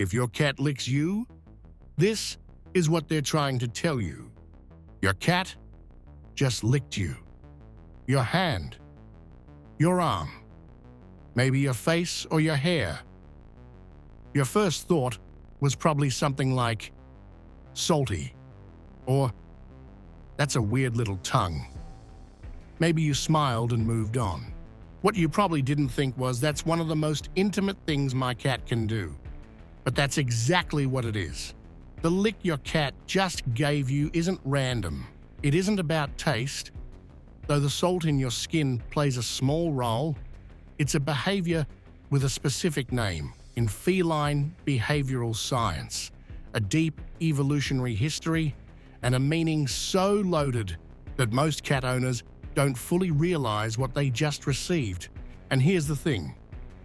If your cat licks you, this is what they're trying to tell you. Your cat just licked you. Your hand, your arm, maybe your face or your hair. Your first thought was probably something like, salty, or that's a weird little tongue. Maybe you smiled and moved on. What you probably didn't think was, that's one of the most intimate things my cat can do. But that's exactly what it is. The lick your cat just gave you isn't random. It isn't about taste. Though the salt in your skin plays a small role, it's a behavior with a specific name in feline behavioral science, a deep evolutionary history, and a meaning so loaded that most cat owners don't fully realize what they just received. And here's the thing,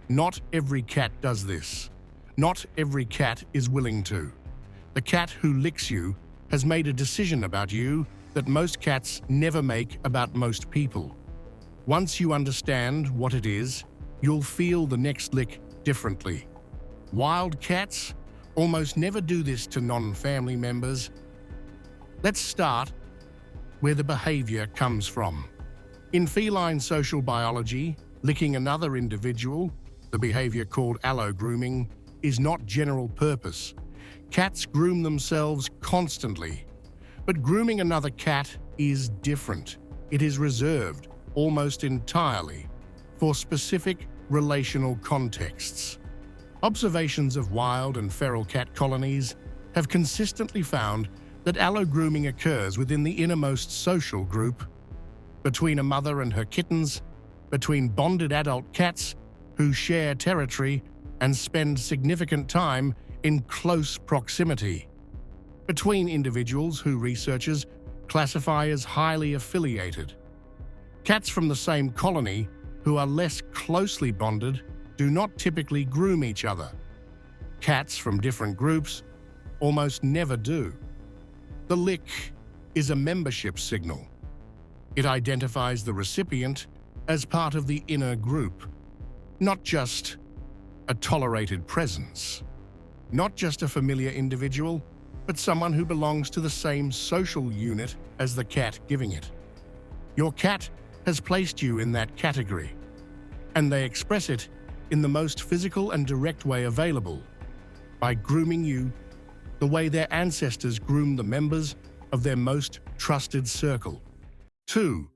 not every cat does this. Not every cat is willing to. The cat who licks you has made a decision about you that most cats never make about most people. Once you understand what it is, you'll feel the next lick differently. Wild cats almost never do this to non-family members. Let's start where the behavior comes from. In feline social biology, licking another individual, the behavior called allogrooming, is not general purpose. Cats groom themselves constantly. But grooming another cat is different. It is reserved, almost entirely, for specific relational contexts. Observations of wild and feral cat colonies have consistently found that allogrooming occurs within the innermost social group, between a mother and her kittens, between bonded adult cats who share territory and spend significant time in close proximity, between individuals who researchers classify as highly affiliated. Cats from the same colony who are less closely bonded do not typically groom each other. Cats from different groups almost never do. The lick is a membership signal. It identifies the recipient as part of the inner group, not just a tolerated presence, not just a familiar individual, but someone who belongs to the same social unit as the cat giving it. Your cat has placed you in that category, and they express it in the most physical and direct way available, by grooming you the way their ancestors groomed the members of their most trusted circle. 2.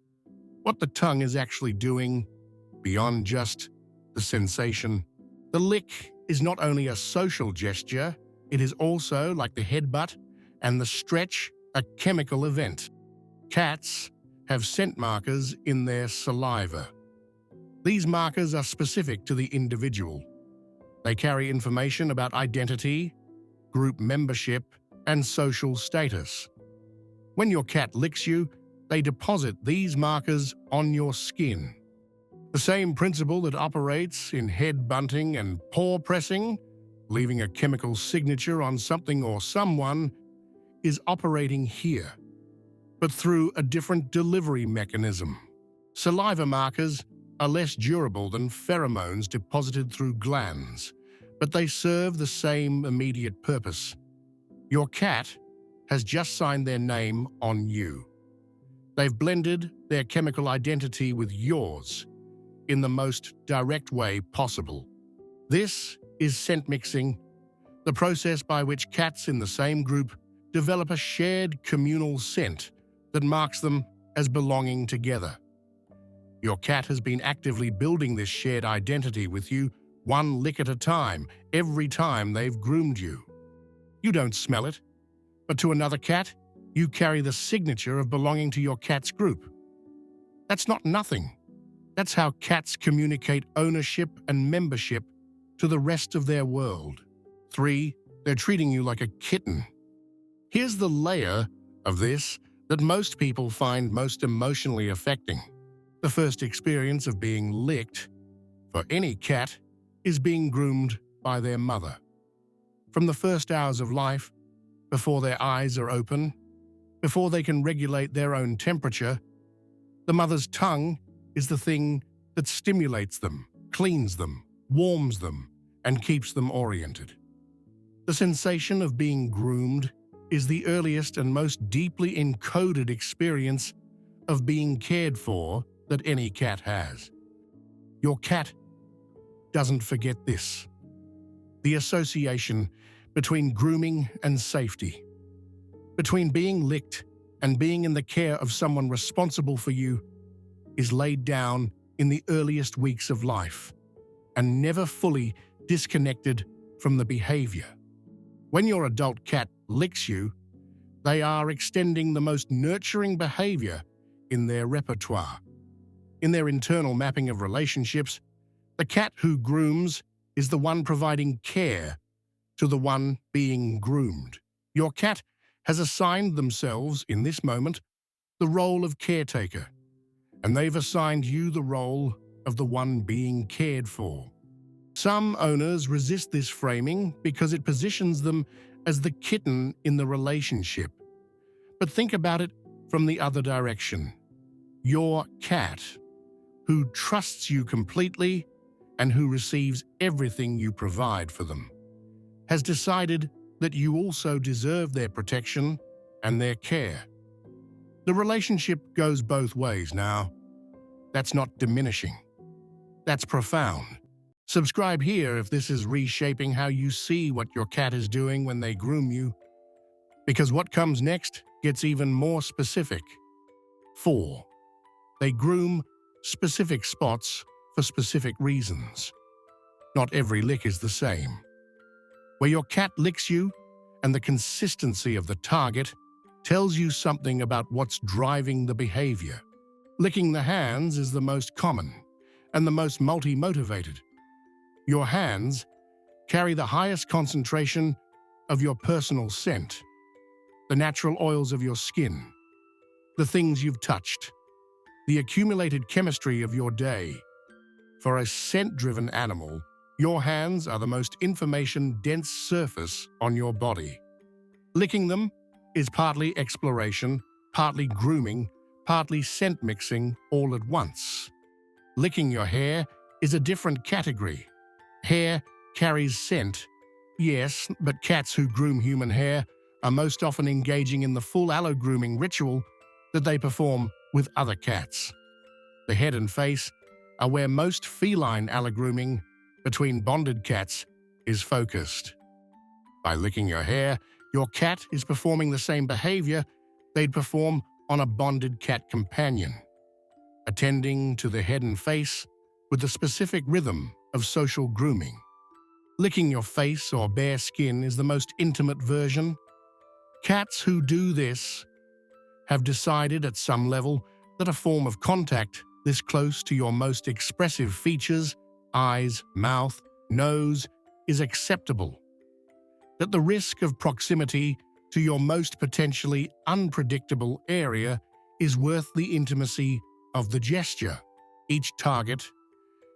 What the tongue is actually doing beyond just the sensation. The lick is not only a social gesture, it is also, like the headbutt and the stretch, a chemical event. Cats have scent markers in their saliva. These markers are specific to the individual. They carry information about identity, group membership, and social status. When your cat licks you, they deposit these markers on your skin. The same principle that operates in head bunting and paw pressing, leaving a chemical signature on something or someone, is operating here, but through a different delivery mechanism. Saliva markers are less durable than pheromones deposited through glands, but they serve the same immediate purpose. Your cat has just signed their name on you. They've blended their chemical identity with yours in the most direct way possible. This is scent mixing, the process by which cats in the same group develop a shared communal scent that marks them as belonging together. Your cat has been actively building this shared identity with you, one lick at a time, every time they've groomed you. You don't smell it, but to another cat, you carry the signature of belonging to your cat's group. That's not nothing. That's how cats communicate ownership and membership to the rest of their world. 3, they're treating you like a kitten. Here's the layer of this that most people find most emotionally affecting. The first experience of being licked, for any cat, is being groomed by their mother. From the first hours of life, before their eyes are open, before they can regulate their own temperature, the mother's tongue is the thing that stimulates them, cleans them, warms them, and keeps them oriented. The sensation of being groomed is the earliest and most deeply encoded experience of being cared for that any cat has. Your cat doesn't forget this. The association between grooming and safety, between being licked and being in the care of someone responsible for you, is laid down in the earliest weeks of life and never fully disconnected from the behavior. When your adult cat licks you, they are extending the most nurturing behavior in their repertoire. In their internal mapping of relationships, the cat who grooms is the one providing care to the one being groomed. Your cat has assigned themselves, in this moment, the role of caretaker, and they've assigned you the role of the one being cared for. Some owners resist this framing because it positions them as the kitten in the relationship. But think about it from the other direction. Your cat, who trusts you completely and who receives everything you provide for them, has decided that you also deserve their protection and their care. The relationship goes both ways now. That's not diminishing. That's profound. Subscribe here if this is reshaping how you see what your cat is doing when they groom you, because what comes next gets even more specific. 4. They groom specific spots for specific reasons. Not every lick is the same. Where your cat licks you and the consistency of the target tells you something about what's driving the behavior. Licking the hands is the most common and the most multi-motivated. Your hands carry the highest concentration of your personal scent, the natural oils of your skin, the things you've touched, the accumulated chemistry of your day. For a scent-driven animal, your hands are the most information-dense surface on your body. Licking them is partly exploration, partly grooming, partly scent mixing all at once. Licking your hair is a different category. Hair carries scent, yes, but cats who groom human hair are most often engaging in the full allo-grooming ritual that they perform with other cats. The head and face are where most feline allo-grooming between bonded cats is focused. By licking your hair, your cat is performing the same behavior they'd perform on a bonded cat companion, attending to the head and face with the specific rhythm of social grooming. Licking your face or bare skin is the most intimate version. Cats who do this have decided at some level that a form of contact this close to your most expressive features, eyes, mouth, nose, is acceptable. That the risk of proximity to your most potentially unpredictable area is worth the intimacy of the gesture. Each target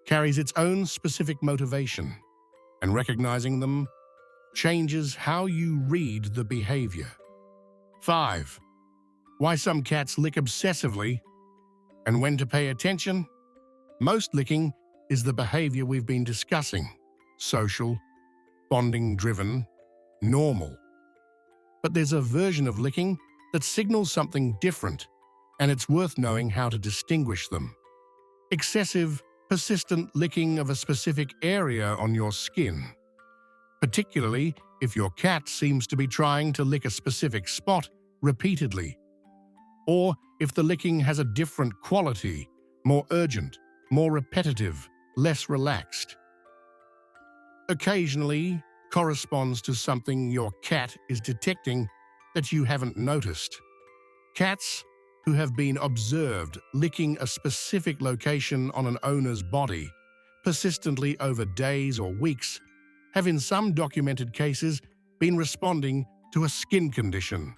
carries its own specific motivation, and recognizing them changes how you read the behavior. 5. Why some cats lick obsessively and when to pay attention. Most licking is the behavior we've been discussing: social, bonding-driven, normal. But there's a version of licking that signals something different, and it's worth knowing how to distinguish them. Excessive, persistent licking of a specific area on your skin, particularly if your cat seems to be trying to lick a specific spot repeatedly, or if the licking has a different quality, more urgent, more repetitive, less relaxed. Occasionally corresponds to something your cat is detecting that you haven't noticed. Cats who have been observed licking a specific location on an owner's body persistently over days or weeks have in some documented cases been responding to a skin condition,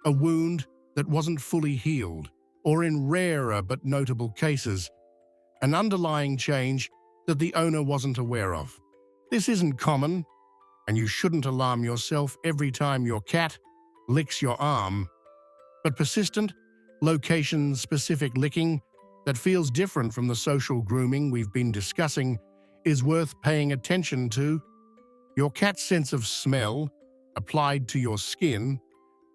a wound that wasn't fully healed, or in rarer but notable cases, an underlying change that the owner wasn't aware of. This isn't common, and you shouldn't alarm yourself every time your cat licks your arm, but persistent, location-specific licking that feels different from the social grooming we've been discussing is worth paying attention to. Your cat's sense of smell, applied to your skin,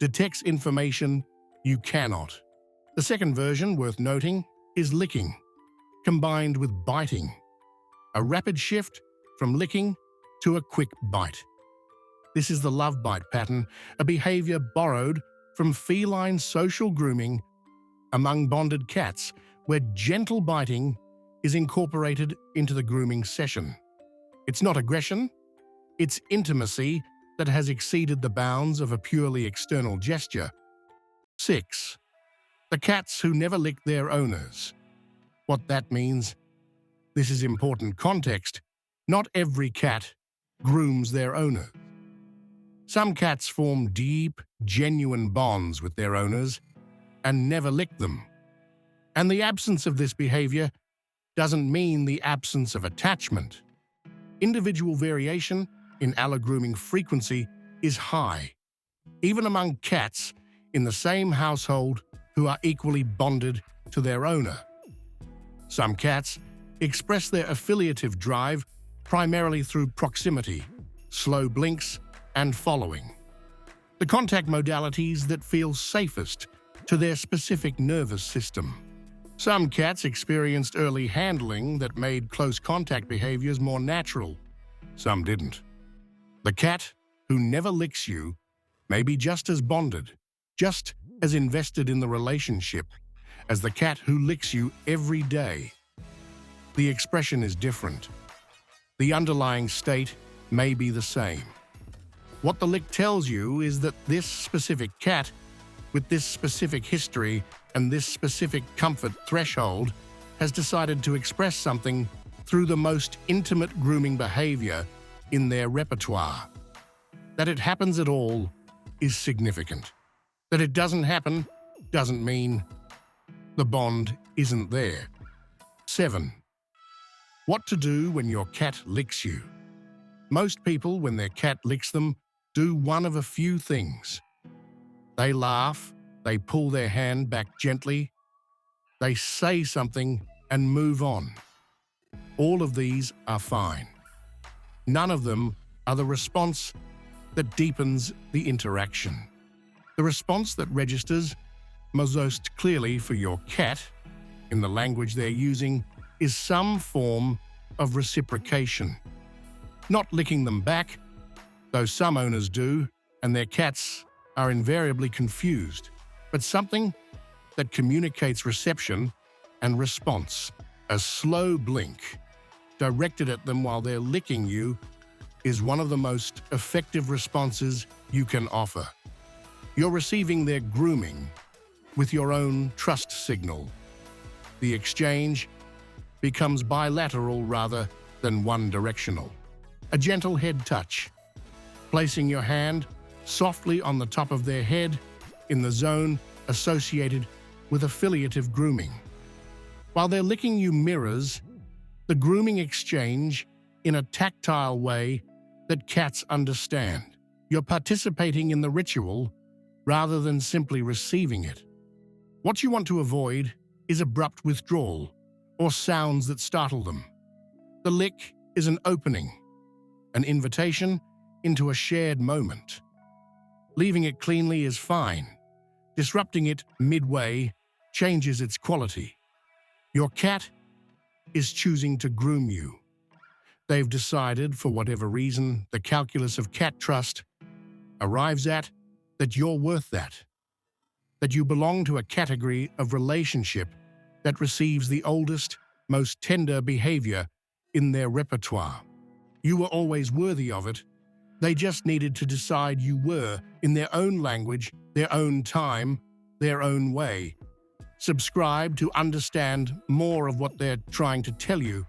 detects information you cannot. The second version, worth noting, is licking, combined with biting. A rapid shift from licking to a quick bite. This is the love bite pattern, a behavior borrowed from feline social grooming among bonded cats, where gentle biting is incorporated into the grooming session. It's not aggression, it's intimacy that has exceeded the bounds of a purely external gesture. 6. The cats who never lick their owners. What that means? This is important context. Not every cat grooms their owner. Some cats form deep, genuine bonds with their owners and never lick them. And the absence of this behavior doesn't mean the absence of attachment. Individual variation in allogrooming frequency is high, even among cats in the same household who are equally bonded to their owner. Some cats express their affiliative drive primarily through proximity, slow blinks, and following. The contact modalities that feel safest to their specific nervous system. Some cats experienced early handling that made close contact behaviors more natural. Some didn't. The cat who never licks you may be just as bonded, just as invested in the relationship as the cat who licks you every day. The expression is different. The underlying state may be the same. What the lick tells you is that this specific cat, with this specific history and this specific comfort threshold, has decided to express something through the most intimate grooming behavior in their repertoire. That it happens at all is significant. That it doesn't happen doesn't mean the bond isn't there. 7. What to do when your cat licks you. Most people, when their cat licks them, do one of a few things. They laugh, they pull their hand back gently, they say something and move on. All of these are fine. None of them are the response that deepens the interaction. The response that registers most clearly for your cat, in the language they're using, is some form of reciprocation. Not licking them back, though some owners do, and their cats are invariably confused, but something that communicates reception and response. A slow blink directed at them while they're licking you is one of the most effective responses you can offer. You're receiving their grooming with your own trust signal. The exchange becomes bilateral rather than one-directional. A gentle head touch, placing your hand softly on the top of their head in the zone associated with affiliative grooming. While they're licking you mirrors the grooming exchange in a tactile way that cats understand. You're participating in the ritual rather than simply receiving it. What you want to avoid is abrupt withdrawal or sounds that startle them. The lick is an opening, an invitation into a shared moment. Leaving it cleanly is fine. Disrupting it midway changes its quality. Your cat is choosing to groom you. They've decided, for whatever reason, the calculus of cat trust arrives at that you're worth that you belong to a category of relationship that receives the oldest, most tender behavior in their repertoire. You were always worthy of it. They just needed to decide you were, in their own language, their own time, their own way. Subscribe to understand more of what they're trying to tell you